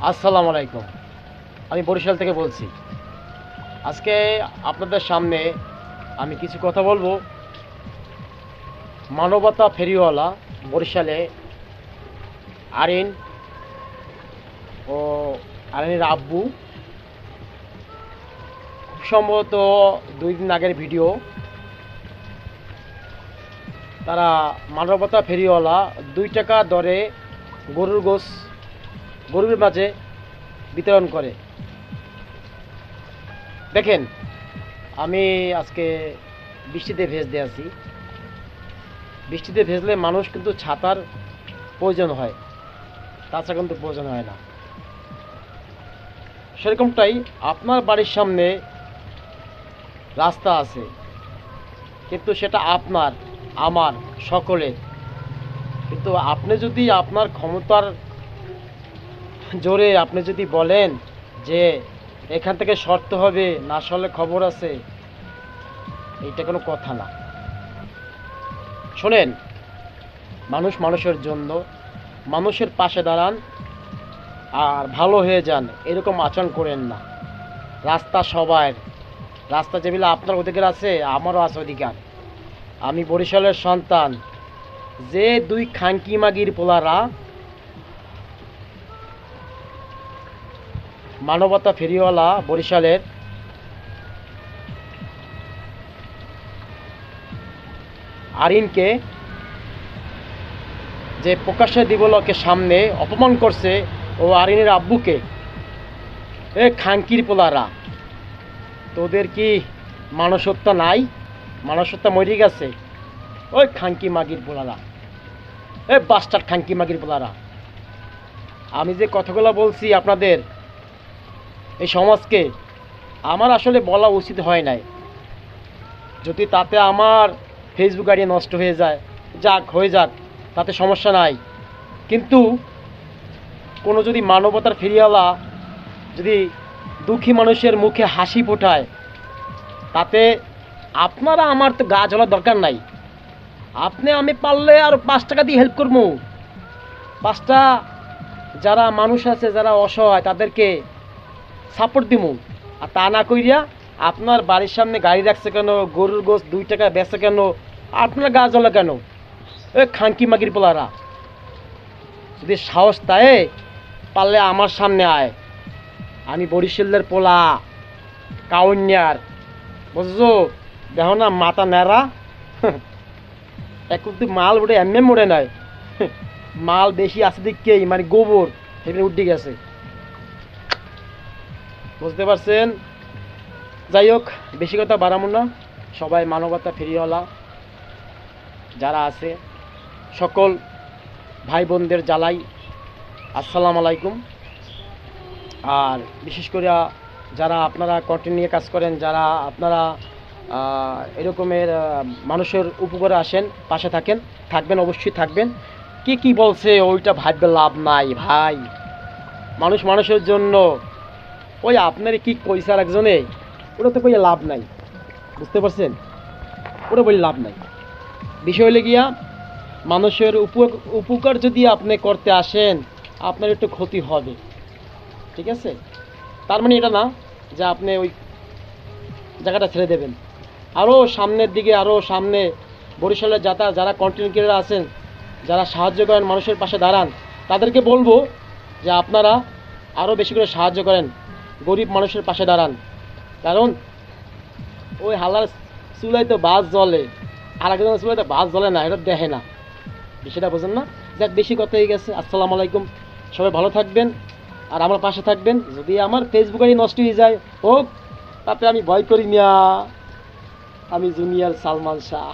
আসসালামু আলাইকুম। আমি বরিশাল থেকে বলছি। আজকে আপনাদের সামনে আমি কিছু কথা বলবো। মানবতা ফেরিওয়ালা বরিশালে আরিন ও আরিনের আব্বু, খুব সম্ভবত 2 দিন আগের ভিডিও। তারা মানবতা ফেরিওয়ালা 2 টাকা দরে গরুর গোশ গরুর মাঝে বিতরণ করে। দেখেন, আমি আজকে বৃষ্টিতে ভেজতে আছি। বৃষ্টিতে ভেজলে মানুষ কিন্তু ছাতার প্রয়োজন হয়, তাছাড়া কিন্তু প্রয়োজন হয় না। সেরকমটাই আপনার বাড়ির সামনে রাস্তা আছে, কিন্তু সেটা আপনার, আমার, সকলের। কিন্তু আপনি যদি আপনার ক্ষমতার জোরে আপনি যদি বলেন যে এখান থেকে সরতে হবে, না সরলে খবর আছে, এইটা কোনো কথা না। শোনেন, মানুষ মানুষের জন্য, মানুষের পাশে দাঁড়ান আর ভালো হয়ে যান, এরকম আচরণ করেন না। রাস্তা সবার, রাস্তা যেগুলো আপনার অধিকার আছে, আমারও আছে অধিকার। আমি বরিশালের সন্তান। যে 2 খানকি মাগির পোলারা মানবতা ফেরিওয়ালা বরিশালের আরিনকে যে প্রকাশ্যে দিবলকে সামনে অপমান করছে, ও আরিনের আব্বুকে, এ খানকির পোলারা, তোদের কি মানসত্তা নাই? মানসত্তা মরে গেছে? ওই খানকি মাগির পোলারা, এ বাস্টার খানকি মাগির পোলারা। আমি যে কথাগুলো বলছি আপনাদের, এই সমাজকে আমার আসলে বলা উচিত হয় নাই। যদি তাতে আমার ফেসবুক আইডি নষ্ট হয়ে যায়, যাক হয়ে যাক, তাতে সমস্যা নাই। কিন্তু কোনো যদি মানবতার ফেরিওয়ালা যদি দুঃখী মানুষের মুখে হাসি ফোটায়, তাতে আপনারা আমার তো গা জ্বলার দরকার নাই। আপনি আমি পারলে আর 5 টাকা দিয়ে হেল্প করবো। 5টা যারা মানুষ আছে, যারা অসহায়, তাদেরকে সাপোর্ট দিব। আর তা না কইরা আপনার বাড়ির সামনে গাড়ি রাখছে কেন, গরুর গোশ 2 টাকা বেচে কেন, আপনার গা জ্বলে কেন? এ খানকি মাগির পোলারা, যদি সাহস তাই পারলে আমার সামনে আয়। আমি বরিশালের পোলা, কাউন্যার, বুঝছো? দেখো না মাথা নেড়া, এখন তুই মাল উঠে এমনি মরে নাই। মাল বেশি আছে দিকেই, মানে গোবর সেখানে উঠে গেছে, বুঝতে পারছেন? যাই হোক, বেশি কথা বাড়াবো না। সবাই মানবতা ফেরিওয়ালা যারা আছে, সকল ভাই বোনদের জালাই আসসালামু আলাইকুম। আর বিশেষ করে যারা আপনারা কন্টেন্ট নিয়ে কাজ করেন, যারা আপনারা এরকমের মানুষের উপকারে আসেন, পাশে থাকেন, থাকবেন, অবশ্যই থাকবেন। কি কি বলছে ওইটা ভাববে লাভ নাই ভাই। মানুষ মানুষের জন্য। ওই আপনার কি কইছে আর একজনে, ওটা তো কই লাভ নাই, বুঝতে পারছেন? ওটা বলে লাভ নাই। বিষয় হলে গিয়া মানুষের উপকার যদি আপনি করতে আসেন, আপনার একটু ক্ষতি হবে, ঠিক আছে? তার মানে এটা না যে আপনি ওই জায়গাটা ছেড়ে দেবেন। আরও সামনের দিকে, আরও সামনে বরিশালের যারা কন্টেন্ট ক্রিয়েটার আছেন, যারা সাহায্য করেন, মানুষের পাশে দাঁড়ান, তাদেরকে বলবো যে আপনারা আরও বেশি করে সাহায্য করেন, গরিব মানুষের পাশে দাঁড়ান। কারণ ওই হালার চুলায় তো বাস জ্বলে, আর একজনের চুলায় তো বাস জ্বলে না, এটা দেখে না, সেটা বোঝেন না। যাক, বেশি কথা হয়ে গেছে। আসসালামু আলাইকুম। সবাই ভালো থাকবেন আর আমার পাশে থাকবেন। যদি আমার ফেসবুক আইডি নষ্ট হয়ে যায় হোক, তাতে আমি ভয় করি না। আমি জুনিয়র সালমান শাহ।